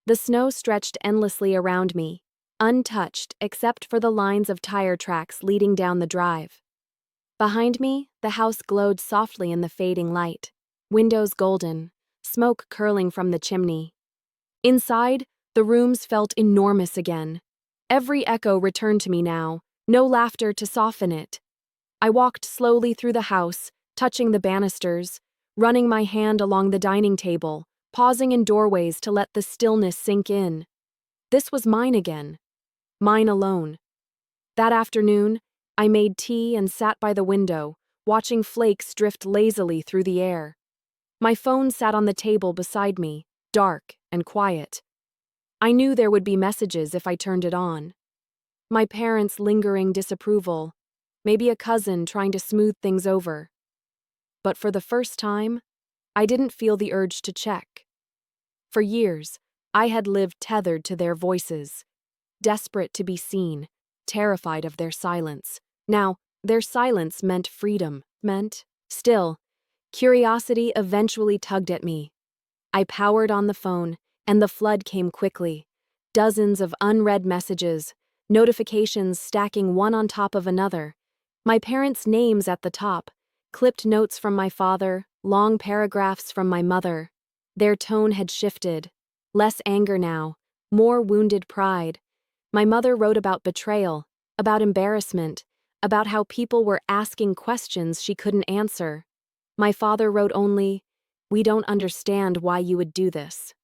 The snow stretched endlessly around me, untouched except for the lines of tire tracks leading down the drive. Behind me, the house glowed softly in the fading light, windows golden, smoke curling from the chimney. Inside, the rooms felt enormous again. Every echo returned to me now, no laughter to soften it. I walked slowly through the house, touching the banisters, running my hand along the dining table, pausing in doorways to let the stillness sink in. This was mine again. Mine alone. That afternoon, I made tea and sat by the window, watching flakes drift lazily through the air. My phone sat on the table beside me, dark and quiet. I knew there would be messages if I turned it on. My parents' lingering disapproval, maybe a cousin trying to smooth things over. But for the first time, I didn't feel the urge to check. For years, I had lived tethered to their voices, desperate to be seen, terrified of their silence. Now, their silence meant freedom, still, curiosity eventually tugged at me. I powered on the phone, and the flood came quickly. Dozens of unread messages, notifications stacking one on top of another. My parents' names at the top, clipped notes from my father, long paragraphs from my mother. Their tone had shifted. Less anger now, more wounded pride. My mother wrote about betrayal, about embarrassment, about how people were asking questions she couldn't answer. My father wrote only, "We don't understand why you would do this."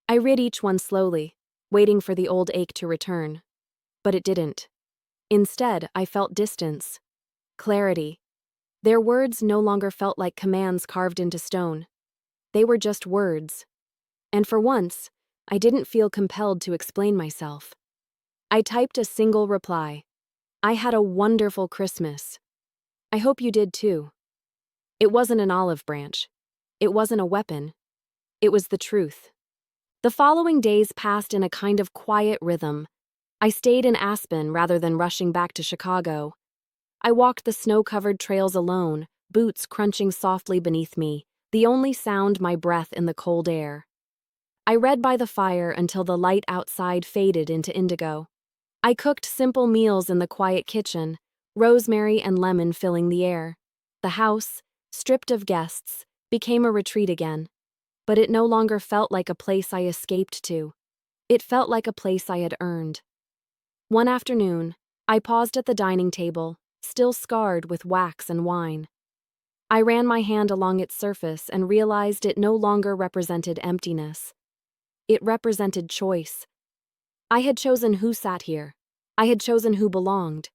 I read each one slowly, waiting for the old ache to return. But it didn't. Instead, I felt distance, clarity. Their words no longer felt like commands carved into stone. They were just words. And for once, I didn't feel compelled to explain myself. I typed a single reply. "I had a wonderful Christmas. I hope you did too." It wasn't an olive branch. It wasn't a weapon. It was the truth. The following days passed in a kind of quiet rhythm. I stayed in Aspen rather than rushing back to Chicago. I walked the snow-covered trails alone, boots crunching softly beneath me, the only sound my breath in the cold air. I read by the fire until the light outside faded into indigo. I cooked simple meals in the quiet kitchen, rosemary and lemon filling the air. The house, stripped of guests, became a retreat again. But it no longer felt like a place I escaped to. It felt like a place I had earned. One afternoon, I paused at the dining table, still scarred with wax and wine. I ran my hand along its surface and realized it no longer represented emptiness. It represented choice. I had chosen who sat here. I had chosen who belonged.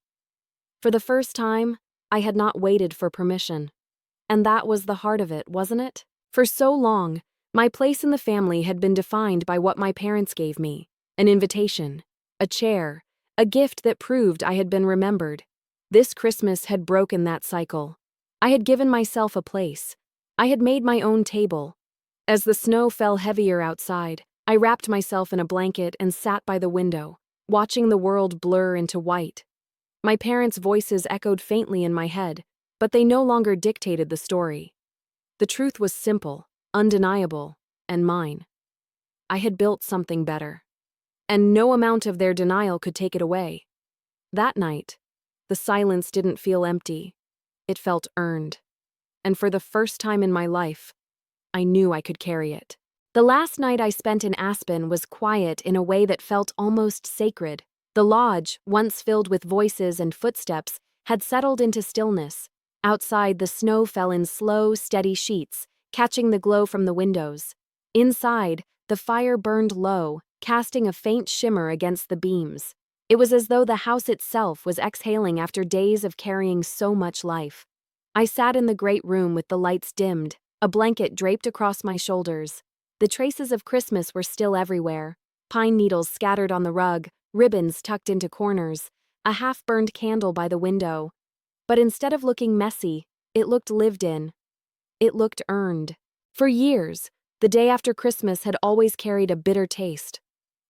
For the first time, I had not waited for permission. And that was the heart of it, wasn't it? For so long, my place in the family had been defined by what my parents gave me: an invitation, a chair, a gift that proved I had been remembered. This Christmas had broken that cycle. I had given myself a place. I had made my own table. As the snow fell heavier outside, I wrapped myself in a blanket and sat by the window, watching the world blur into white. My parents' voices echoed faintly in my head, but they no longer dictated the story. The truth was simple, undeniable, and mine. I had built something better, and no amount of their denial could take it away. That night, the silence didn't feel empty. It felt earned. And for the first time in my life, I knew I could carry it. The last night I spent in Aspen was quiet in a way that felt almost sacred. The lodge, once filled with voices and footsteps, had settled into stillness. Outside, the snow fell in slow, steady sheets, catching the glow from the windows. Inside, the fire burned low, casting a faint shimmer against the beams. It was as though the house itself was exhaling after days of carrying so much life. I sat in the great room with the lights dimmed, a blanket draped across my shoulders. The traces of Christmas were still everywhere: pine needles scattered on the rug, ribbons tucked into corners, a half-burned candle by the window. But instead of looking messy, it looked lived in. It looked earned. For years, The day after Christmas had always carried a bitter taste.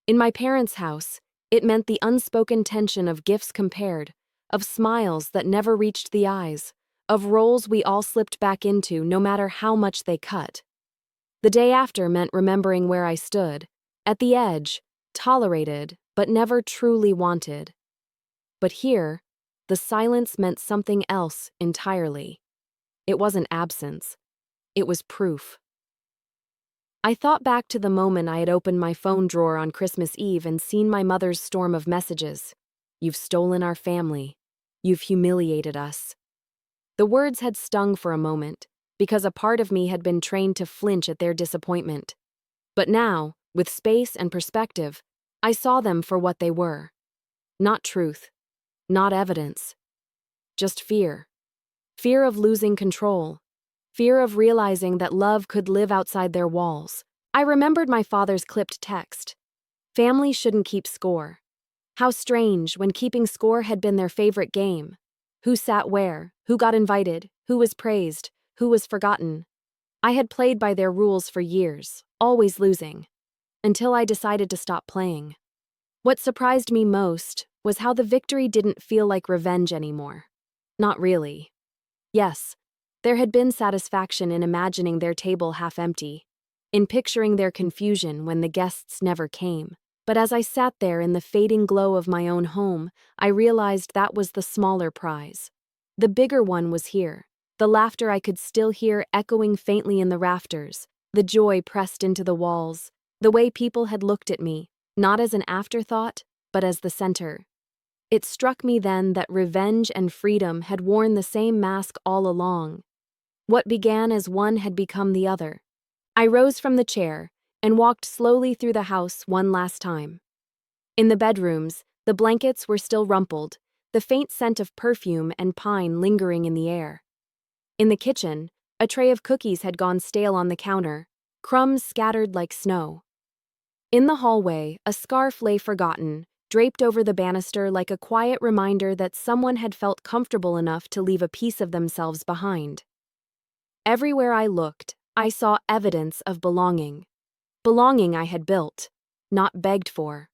In my parents' house, it meant the unspoken tension of gifts compared, of smiles that never reached the eyes, of roles we all slipped back into no matter how much they cut. The day after meant remembering where I stood, at the edge, tolerated, but never truly wanted. But here, the silence meant something else entirely. It wasn't absence. It was proof. I thought back to the moment I had opened my phone drawer on Christmas Eve and seen my mother's storm of messages. "You've stolen our family. You've humiliated us." The words had stung for a moment, because a part of me had been trained to flinch at their disappointment. But now, with space and perspective, I saw them for what they were. Not truth, not evidence, just fear. Fear of losing control. Fear of realizing that love could live outside their walls. I remembered my father's clipped text. Family shouldn't keep score. How strange, when keeping score had been their favorite game. Who sat where, who got invited, who was praised, who was forgotten. I had played by their rules for years, always losing, until I decided to stop playing. What surprised me most was how the victory didn't feel like revenge anymore. Not really. Yes, there had been satisfaction in imagining their table half empty, in picturing their confusion when the guests never came. But as I sat there in the fading glow of my own home, I realized that was the smaller prize. The bigger one was here, the laughter I could still hear echoing faintly in the rafters, the joy pressed into the walls, the way people had looked at me, not as an afterthought, but as the center. It struck me then that revenge and freedom had worn the same mask all along. What began as one had become the other. I rose from the chair and walked slowly through the house one last time. In the bedrooms, the blankets were still rumpled, the faint scent of perfume and pine lingering in the air. In the kitchen, a tray of cookies had gone stale on the counter, crumbs scattered like snow. In the hallway, a scarf lay forgotten, draped over the banister like a quiet reminder that someone had felt comfortable enough to leave a piece of themselves behind. Everywhere I looked, I saw evidence of belonging. Belonging I had built, not begged for.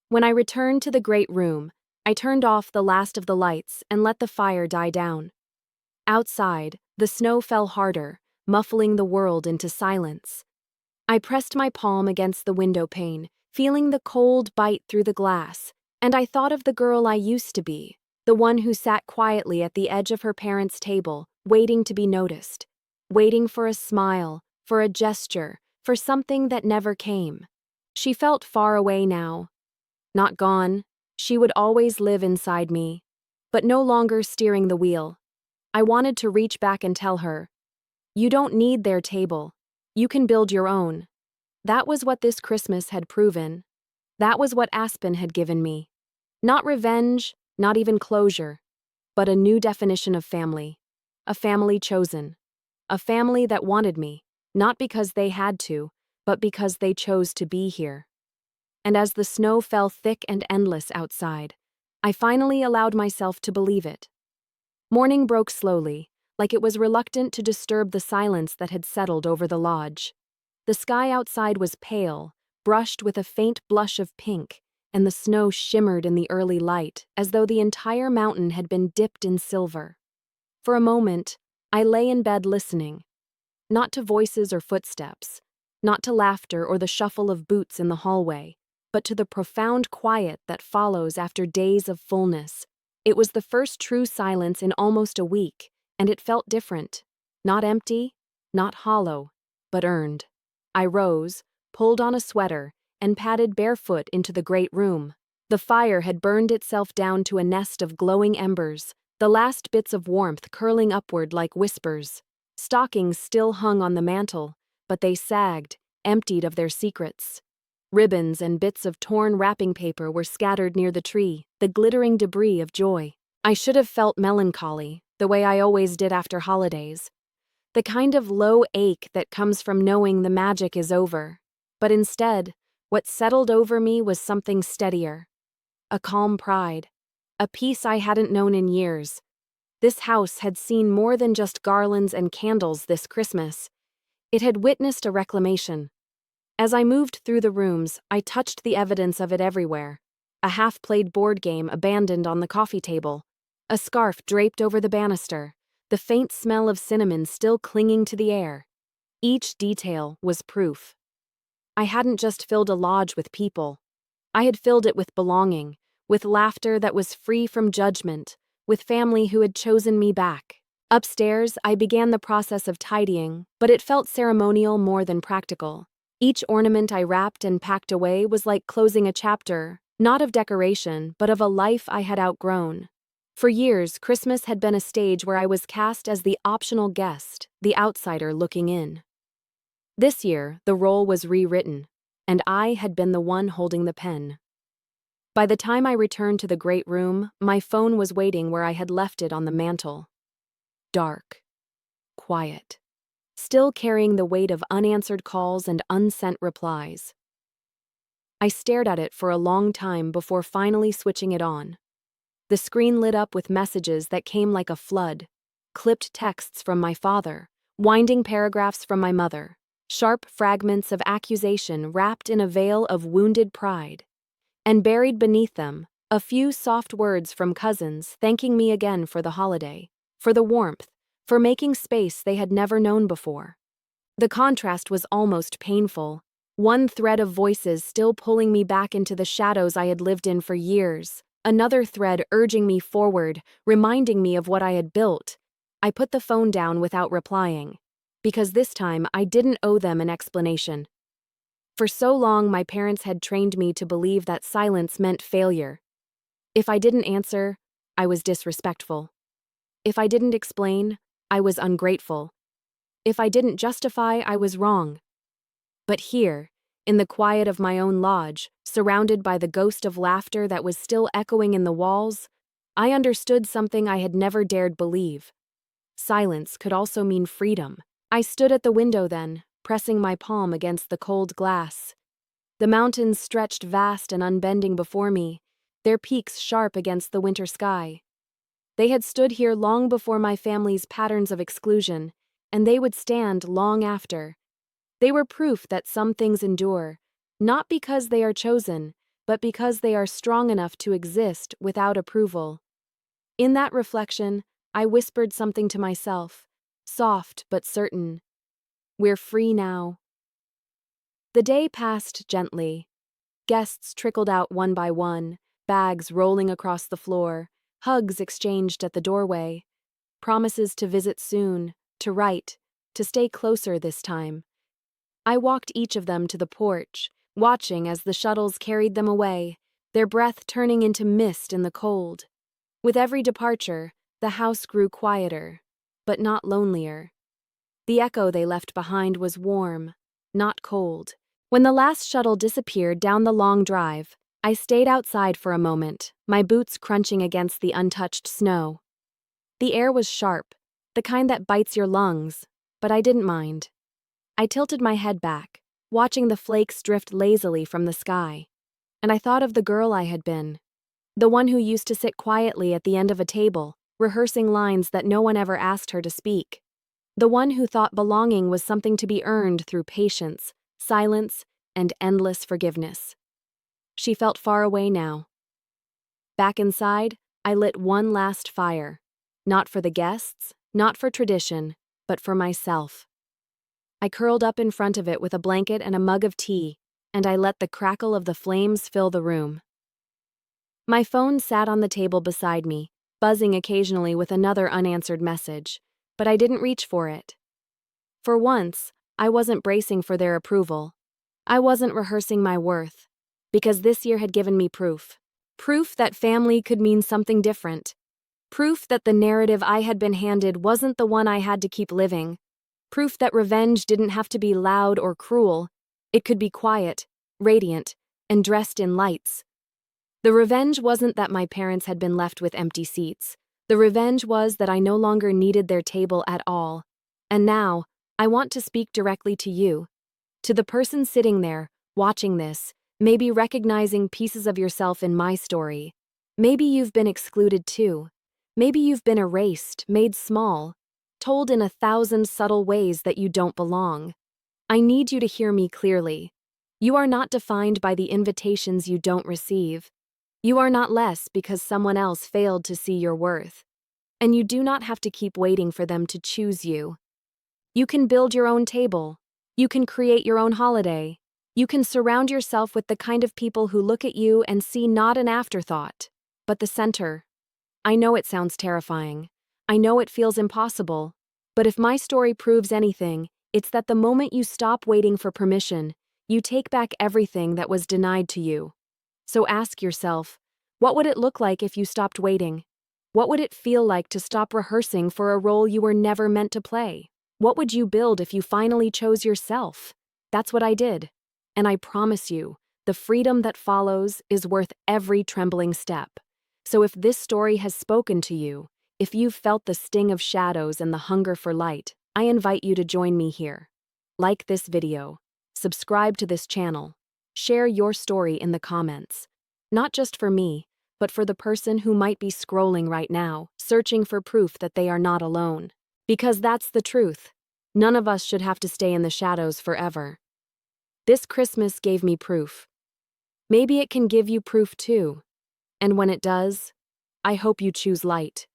When I returned to the great room, I turned off the last of the lights and let the fire die down. Outside, the snow fell harder, muffling the world into silence. I pressed my palm against the window pane, feeling the cold bite through the glass, and I thought of the girl I used to be, the one who sat quietly at the edge of her parents' table, waiting to be noticed, waiting for a smile, for a gesture, for something that never came. She felt far away now. Not gone, she would always live inside me, but no longer steering the wheel. I wanted to reach back and tell her, "You don't need their table. You can build your own." That was what this Christmas had proven. That was what Aspen had given me. Not revenge, not even closure, but a new definition of family. A family chosen. A family that wanted me, not because they had to, but because they chose to be here. And as the snow fell thick and endless outside, I finally allowed myself to believe it. Morning broke slowly, like it was reluctant to disturb the silence that had settled over the lodge. The sky outside was pale, brushed with a faint blush of pink, and the snow shimmered in the early light as though the entire mountain had been dipped in silver. For a moment, I lay in bed listening, not to voices or footsteps, not to laughter or the shuffle of boots in the hallway, but to the profound quiet that follows after days of fullness. It was the first true silence in almost a week, and it felt different. Not empty, not hollow, but earned. I rose, pulled on a sweater, and padded barefoot into the great room. The fire had burned itself down to a nest of glowing embers, the last bits of warmth curling upward like whispers. Stockings still hung on the mantel, but they sagged, emptied of their secrets. Ribbons and bits of torn wrapping paper were scattered near the tree, the glittering debris of joy. I should have felt melancholy, the way I always did after holidays. The kind of low ache that comes from knowing the magic is over. But instead, what settled over me was something steadier. A calm pride. A peace I hadn't known in years. This house had seen more than just garlands and candles this Christmas. It had witnessed a reclamation. As I moved through the rooms, I touched the evidence of it everywhere. A half-played board game abandoned on the coffee table. A scarf draped over the banister. The faint smell of cinnamon still clinging to the air. Each detail was proof. I hadn't just filled a lodge with people. I had filled it with belonging, with laughter that was free from judgment, with family who had chosen me back. Upstairs, I began the process of tidying, but it felt ceremonial more than practical. Each ornament I wrapped and packed away was like closing a chapter, not of decoration, but of a life I had outgrown. For years, Christmas had been a stage where I was cast as the optional guest, the outsider looking in. This year, the role was rewritten, and I had been the one holding the pen. By the time I returned to the great room, my phone was waiting where I had left it on the mantel. Dark. Quiet. Still carrying the weight of unanswered calls and unsent replies. I stared at it for a long time before finally switching it on. The screen lit up with messages that came like a flood. Clipped texts from my father, winding paragraphs from my mother, sharp fragments of accusation wrapped in a veil of wounded pride. And buried beneath them, a few soft words from cousins thanking me again for the holiday, for the warmth, for making space they had never known before. The contrast was almost painful, one thread of voices still pulling me back into the shadows I had lived in for years, another thread urging me forward, reminding me of what I had built. I put the phone down without replying, because this time I didn't owe them an explanation. For so long, my parents had trained me to believe that silence meant failure. If I didn't answer, I was disrespectful. If I didn't explain, I was ungrateful. If I didn't justify, I was wrong. But here, in the quiet of my own lodge, surrounded by the ghost of laughter that was still echoing in the walls, I understood something I had never dared believe. Silence could also mean freedom. I stood at the window then, pressing my palm against the cold glass. The mountains stretched vast and unbending before me, their peaks sharp against the winter sky. They had stood here long before my family's patterns of exclusion, and they would stand long after. They were proof that some things endure, not because they are chosen, but because they are strong enough to exist without approval. In that reflection, I whispered something to myself, soft but certain. We're free now. The day passed gently. Guests trickled out one by one, bags rolling across the floor, hugs exchanged at the doorway, promises to visit soon, to write, to stay closer this time. I walked each of them to the porch, watching as the shuttles carried them away, their breath turning into mist in the cold. With every departure, the house grew quieter, but not lonelier. The echo they left behind was warm, not cold. When the last shuttle disappeared down the long drive, I stayed outside for a moment, my boots crunching against the untouched snow. The air was sharp, the kind that bites your lungs, but I didn't mind. I tilted my head back, watching the flakes drift lazily from the sky, and I thought of the girl I had been, the one who used to sit quietly at the end of a table, rehearsing lines that no one ever asked her to speak. The one who thought belonging was something to be earned through patience, silence, and endless forgiveness. She felt far away now. Back inside, I lit one last fire. Not for the guests, not for tradition, but for myself. I curled up in front of it with a blanket and a mug of tea, and I let the crackle of the flames fill the room. My phone sat on the table beside me, buzzing occasionally with another unanswered message, but I didn't reach for it. For once, I wasn't bracing for their approval. I wasn't rehearsing my worth, because this year had given me proof. Proof that family could mean something different. Proof that the narrative I had been handed wasn't the one I had to keep living. Proof that revenge didn't have to be loud or cruel. It could be quiet, radiant, and dressed in lights. The revenge wasn't that my parents had been left with empty seats. The revenge was that I no longer needed their table at all. And now, I want to speak directly to you. To the person sitting there, watching this, maybe recognizing pieces of yourself in my story. Maybe you've been excluded too. Maybe you've been erased, made small. told in 1,000 subtle ways that you don't belong. I need you to hear me clearly. You are not defined by the invitations you don't receive. You are not less because someone else failed to see your worth. And you do not have to keep waiting for them to choose you. You can build your own table. You can create your own holiday. You can surround yourself with the kind of people who look at you and see not an afterthought, but the center. I know it sounds terrifying. I know it feels impossible. But if my story proves anything, it's that the moment you stop waiting for permission, you take back everything that was denied to you. So ask yourself, what would it look like if you stopped waiting? What would it feel like to stop rehearsing for a role you were never meant to play? What would you build if you finally chose yourself? That's what I did. And I promise you, the freedom that follows is worth every trembling step. So if this story has spoken to you, if you've felt the sting of shadows and the hunger for light, I invite you to join me here. Like this video, subscribe to this channel, share your story in the comments. Not just for me, but for the person who might be scrolling right now, searching for proof that they are not alone. Because that's the truth. None of us should have to stay in the shadows forever. This Christmas gave me proof. Maybe it can give you proof too. And when it does, I hope you choose light.